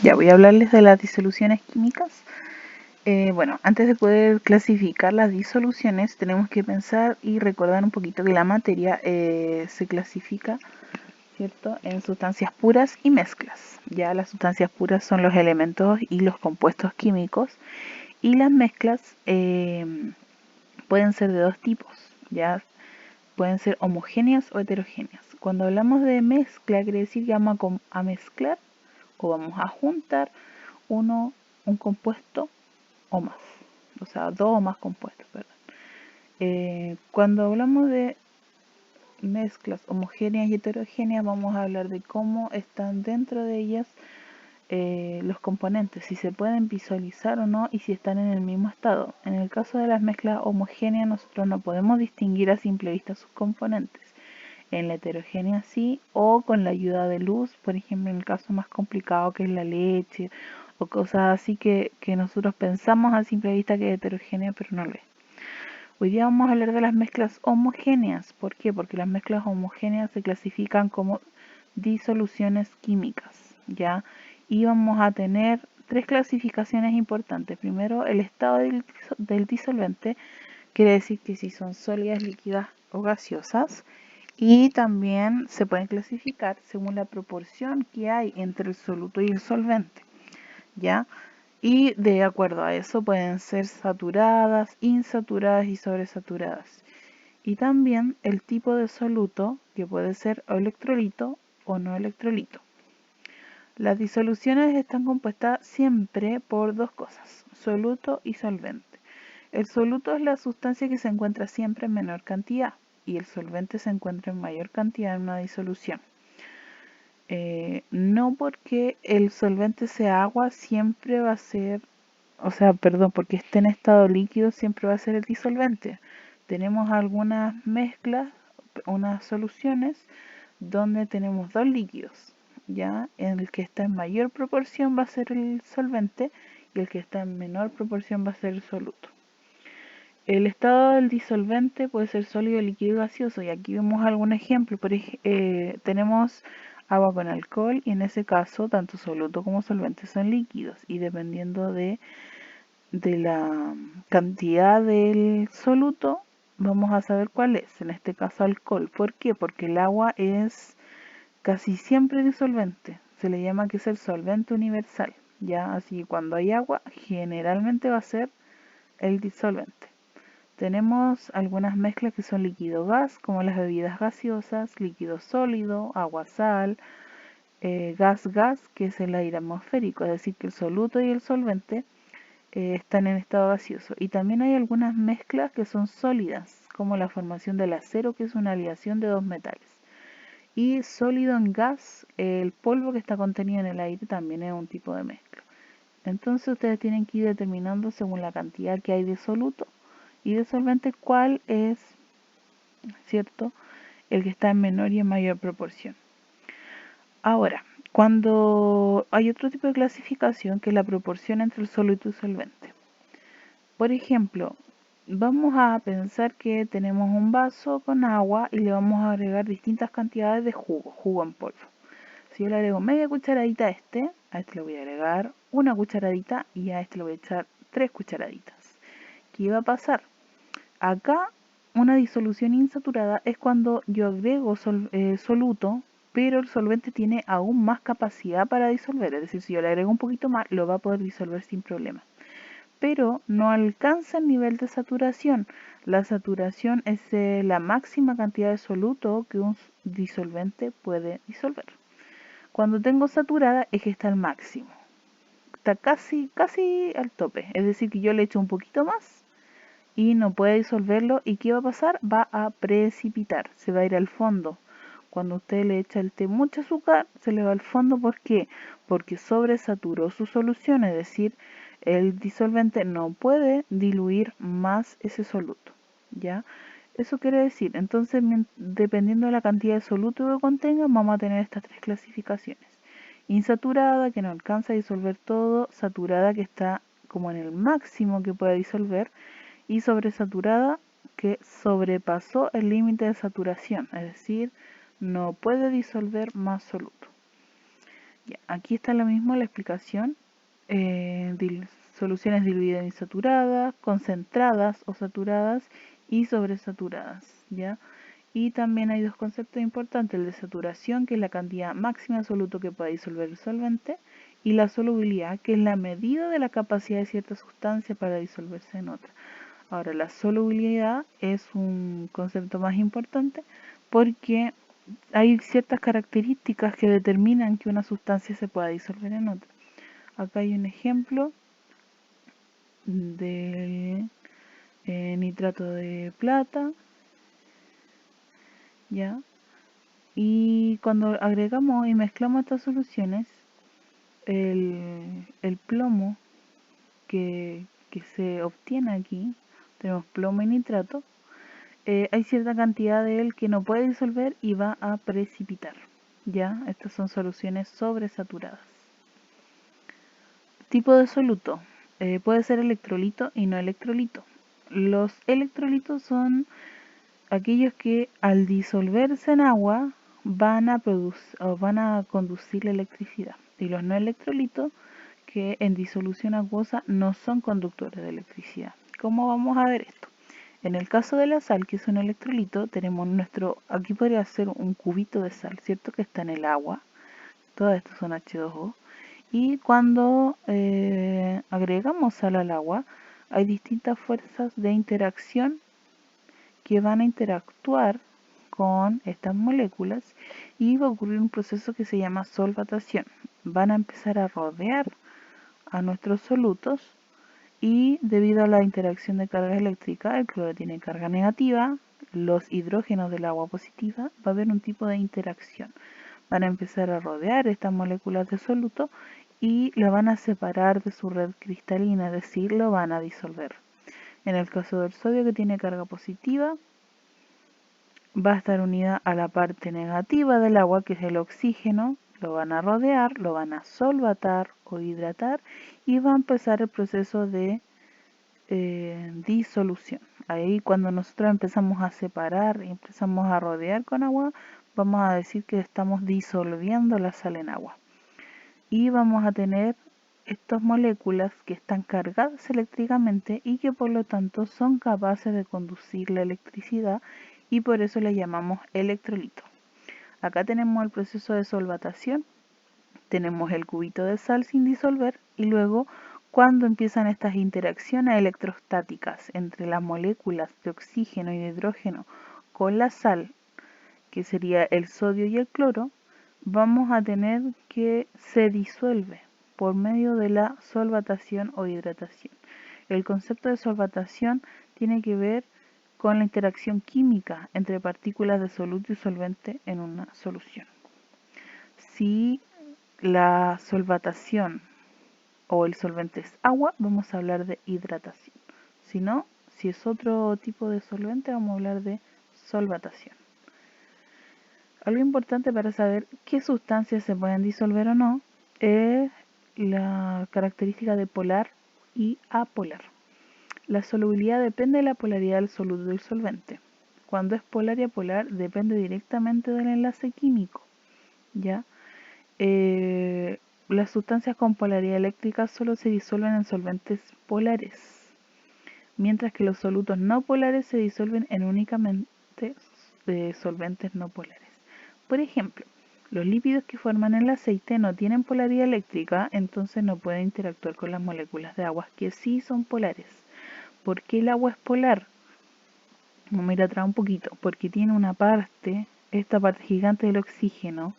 Ya voy a hablarles de las disoluciones químicas. Bueno, antes de poder clasificar las disoluciones, tenemos que pensar y recordar un poquito que la materia se clasifica, ¿cierto?, en sustancias puras y mezclas. Ya las sustancias puras son los elementos y los compuestos químicos, y las mezclas pueden ser de dos tipos, ya pueden ser homogéneas o heterogéneas. Cuando hablamos de mezcla, quiere decir que vamos a mezclar o vamos a juntar un compuesto o más, o sea, dos o más compuestos, perdón. Cuando hablamos de mezclas homogéneas y heterogéneas, vamos a hablar de cómo están dentro de ellas los componentes, si se pueden visualizar o no y si están en el mismo estado. En el caso de las mezclas homogéneas, nosotros no podemos distinguir a simple vista sus componentes. En la heterogénea sí, o con la ayuda de luz, por ejemplo, en el caso más complicado que es la leche, o cosas así que nosotros pensamos a simple vista que es heterogénea, pero no lo es. Hoy día vamos a hablar de las mezclas homogéneas. ¿Por qué? Porque las mezclas homogéneas se clasifican como disoluciones químicas, ¿ya? Y vamos a tener tres clasificaciones importantes. Primero, el estado del disolvente, quiere decir que si son sólidas, líquidas o gaseosas. Y también se pueden clasificar según la proporción que hay entre el soluto y el solvente, ¿ya? Y de acuerdo a eso pueden ser saturadas, insaturadas y sobresaturadas. Y también el tipo de soluto, que puede ser electrolito o no electrolito. Las disoluciones están compuestas siempre por dos cosas, soluto y solvente. El soluto es la sustancia que se encuentra siempre en menor cantidad y el solvente se encuentra en mayor cantidad en una disolución. No porque el solvente sea agua siempre va a ser, porque esté en estado líquido siempre va a ser el disolvente. Tenemos algunas mezclas, unas soluciones donde tenemos dos líquidos, ya en el que está en mayor proporción va a ser el solvente y el que está en menor proporción va a ser el soluto. El estado del disolvente puede ser sólido, líquido y gaseoso, y aquí vemos algún ejemplo. Tenemos agua con alcohol y en ese caso tanto soluto como solvente son líquidos, y dependiendo de la cantidad del soluto vamos a saber cuál es, en este caso alcohol. ¿Por qué? Porque el agua es casi siempre disolvente, se le llama que es el solvente universal, ya, así que cuando hay agua generalmente va a ser el disolvente. Tenemos algunas mezclas que son líquido-gas, como las bebidas gaseosas, líquido sólido, agua-sal, gas-gas, que es el aire atmosférico, es decir, que el soluto y el solvente están en estado gaseoso. Y también hay algunas mezclas que son sólidas, como la formación del acero, que es una aleación de dos metales. Y sólido en gas, el polvo que está contenido en el aire también es un tipo de mezcla. Entonces ustedes tienen que ir determinando según la cantidad que hay de soluto y de solvente cuál es, ¿cierto?, el que está en menor y en mayor proporción. Ahora, cuando hay otro tipo de clasificación que es la proporción entre el soluto y solvente. Por ejemplo, vamos a pensar que tenemos un vaso con agua y le vamos a agregar distintas cantidades de jugo en polvo. Si yo le agrego media cucharadita a este le voy a agregar una cucharadita y a este le voy a echar 3 cucharaditas. ¿Qué va a pasar? Acá una disolución insaturada es cuando yo agrego soluto, pero el solvente tiene aún más capacidad para disolver. Es decir, si yo le agrego un poquito más, lo va a poder disolver sin problema. Pero no alcanza el nivel de saturación. La saturación es la máxima cantidad de soluto que un disolvente puede disolver. Cuando tengo saturada es que está al máximo. Está casi al tope. Es decir, que yo le echo un poquito más y no puede disolverlo. ¿Y qué va a pasar? Va a precipitar, se va a ir al fondo. Cuando usted le echa el té mucho azúcar, se le va al fondo. ¿Por qué? Porque sobresaturó su solución, es decir, el disolvente no puede diluir más ese soluto, ¿ya? Eso quiere decir, entonces, dependiendo de la cantidad de soluto que contenga, vamos a tener estas tres clasificaciones. Insaturada, que no alcanza a disolver todo; saturada, que está como en el máximo que puede disolver; y sobresaturada, que sobrepasó el límite de saturación, es decir, no puede disolver más soluto. Ya, aquí está lo mismo la explicación. Soluciones diluidas y saturadas, concentradas o saturadas y sobresaturadas, ¿ya? Y también hay dos conceptos importantes, el de saturación, que es la cantidad máxima de soluto que puede disolver el solvente, y la solubilidad, que es la medida de la capacidad de cierta sustancia para disolverse en otra. Ahora, la solubilidad es un concepto más importante porque hay ciertas características que determinan que una sustancia se pueda disolver en otra. Acá hay un ejemplo del nitrato de plata, ¿ya? Y cuando agregamos y mezclamos estas soluciones, el plomo que se obtiene aquí, tenemos plomo y nitrato, hay cierta cantidad de él que no puede disolver y va a precipitar. ¿Ya? Estas son soluciones sobresaturadas. Tipo de soluto. Puede ser electrolito y no electrolito. Los electrolitos son aquellos que al disolverse en agua van a conducir la electricidad. Y los no electrolitos que en disolución acuosa no son conductores de electricidad. ¿Cómo vamos a ver esto? En el caso de la sal, que es un electrolito, tenemos aquí podría ser un cubito de sal, ¿cierto? Que está en el agua. Todas estas son H2O. Y cuando agregamos sal al agua, hay distintas fuerzas de interacción que van a interactuar con estas moléculas y va a ocurrir un proceso que se llama solvatación. Van a empezar a rodear a nuestros solutos y debido a la interacción de cargas eléctricas, el cloro tiene carga negativa, los hidrógenos del agua positiva, va a haber un tipo de interacción. Van a empezar a rodear estas moléculas de soluto y la van a separar de su red cristalina, es decir, lo van a disolver. En el caso del sodio, que tiene carga positiva, va a estar unida a la parte negativa del agua, que es el oxígeno, lo van a rodear, lo van a solvatar o hidratar y va a empezar el proceso de disolución. Ahí cuando nosotros empezamos a separar y empezamos a rodear con agua, vamos a decir que estamos disolviendo la sal en agua. Y vamos a tener estas moléculas que están cargadas eléctricamente y que por lo tanto son capaces de conducir la electricidad y por eso le llamamos electrolito. Acá tenemos el proceso de solvatación, tenemos el cubito de sal sin disolver y luego cuando empiezan estas interacciones electrostáticas entre las moléculas de oxígeno y de hidrógeno con la sal, que sería el sodio y el cloro, vamos a tener que se disuelve por medio de la solvatación o hidratación. El concepto de solvatación tiene que ver con la interacción química entre partículas de soluto y solvente en una solución. Si la solvatación o el solvente es agua, vamos a hablar de hidratación. Si no, si es otro tipo de solvente, vamos a hablar de solvatación. Algo importante para saber qué sustancias se pueden disolver o no es la característica de polar y apolar. La solubilidad depende de la polaridad del soluto del solvente. Cuando es polar y apolar depende directamente del enlace químico, ¿ya? Las sustancias con polaridad eléctrica solo se disuelven en solventes polares, mientras que los solutos no polares se disuelven en únicamente solventes no polares. Por ejemplo, los lípidos que forman el aceite no tienen polaridad eléctrica, entonces no pueden interactuar con las moléculas de agua que sí son polares. ¿Por qué el agua es polar? Vamos a ir atrás un poquito, porque tiene una parte, esta parte gigante del oxígeno,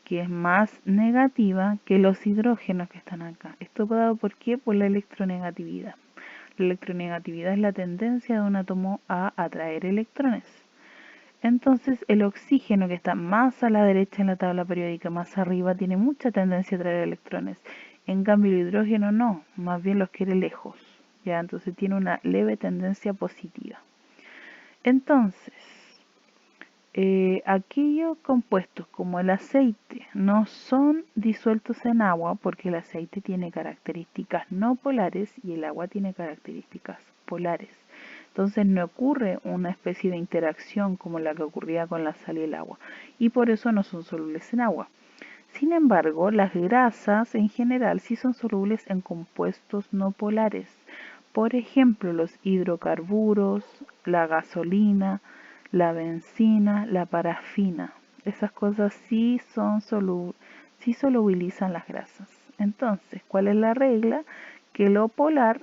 que es más negativa que los hidrógenos que están acá. ¿Esto dado por qué? Por la electronegatividad. La electronegatividad es la tendencia de un átomo a atraer electrones. Entonces el oxígeno, que está más a la derecha en la tabla periódica, más arriba, tiene mucha tendencia a atraer electrones. En cambio el hidrógeno no, más bien los quiere lejos. ¿Ya? Entonces tiene una leve tendencia positiva. Entonces, aquellos compuestos como el aceite no son disueltos en agua porque el aceite tiene características no polares y el agua tiene características polares. Entonces no ocurre una especie de interacción como la que ocurría con la sal y el agua y por eso no son solubles en agua. Sin embargo, las grasas en general sí son solubles en compuestos no polares. Por ejemplo, los hidrocarburos, la gasolina, la benzina, la parafina. Esas cosas sí solubilizan las grasas. Entonces, ¿cuál es la regla? Que lo polar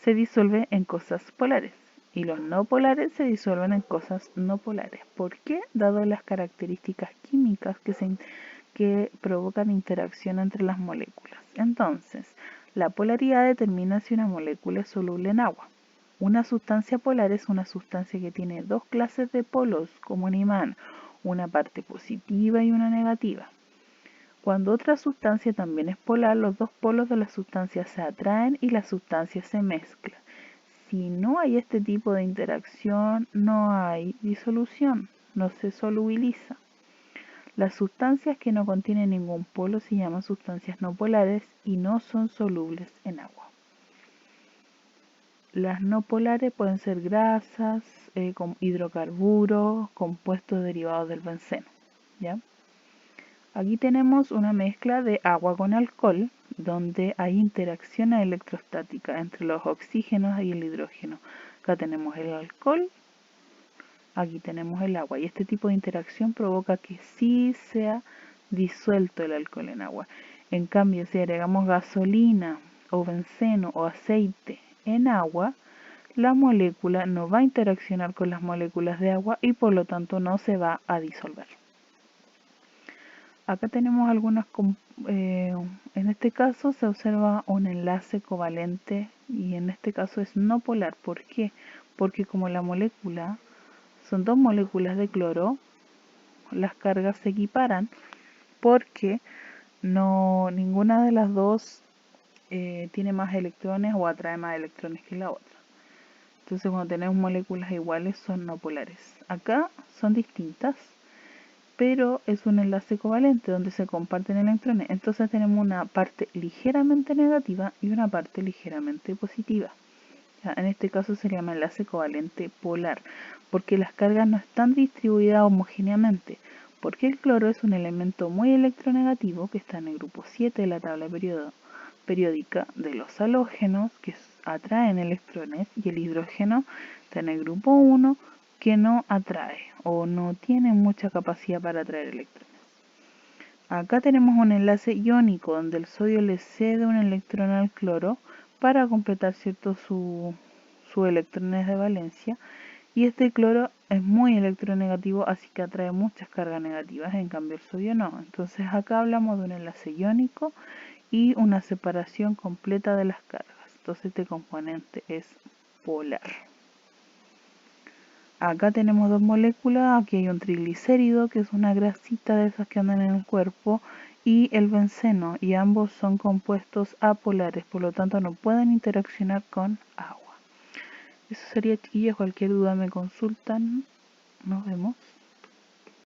se disuelve en cosas polares y los no polares se disuelven en cosas no polares. ¿Por qué? Dado las características químicas que provocan interacción entre las moléculas. Entonces, la polaridad determina si una molécula es soluble en agua. Una sustancia polar es una sustancia que tiene dos clases de polos como un imán, una parte positiva y una negativa. Cuando otra sustancia también es polar, los dos polos de la sustancia se atraen y la sustancia se mezcla. Si no hay este tipo de interacción, no hay disolución, no se solubiliza. Las sustancias que no contienen ningún polo se llaman sustancias no polares y no son solubles en agua. Las no polares pueden ser grasas, hidrocarburos, compuestos derivados del benceno. ¿Ya? Aquí tenemos una mezcla de agua con alcohol, donde hay interacción electrostática entre los oxígenos y el hidrógeno. Acá tenemos el alcohol, aquí tenemos el agua, y este tipo de interacción provoca que sí sea disuelto el alcohol en agua. En cambio, si agregamos gasolina o benceno o aceite en agua, la molécula no va a interaccionar con las moléculas de agua y por lo tanto no se va a disolver. Acá tenemos en este caso se observa un enlace covalente y en este caso es no polar. ¿Por qué? Porque como la molécula son dos moléculas de cloro, las cargas se equiparan porque ninguna de las dos tiene más electrones o atrae más electrones que la otra. Entonces cuando tenemos moléculas iguales son no polares. Acá son distintas, pero es un enlace covalente donde se comparten electrones. Entonces tenemos una parte ligeramente negativa y una parte ligeramente positiva. Ya, en este caso se llama enlace covalente polar, porque las cargas no están distribuidas homogéneamente, porque el cloro es un elemento muy electronegativo que está en el grupo 7 de la tabla periódica de los halógenos que atraen electrones y el hidrógeno está en el grupo 1 que no atrae o no tiene mucha capacidad para atraer electrones. Acá tenemos un enlace iónico donde el sodio le cede un electrón al cloro para completar sus electrones de valencia y este cloro es muy electronegativo, así que atrae muchas cargas negativas, en cambio el sodio no. Entonces acá hablamos de un enlace iónico y una separación completa de las cargas. Entonces este componente es polar. Acá tenemos dos moléculas, aquí hay un triglicérido que es una grasita de esas que andan en el cuerpo y el benceno, y ambos son compuestos apolares, por lo tanto no pueden interaccionar con agua. Eso sería, chiquillos, cualquier duda me consultan, nos vemos.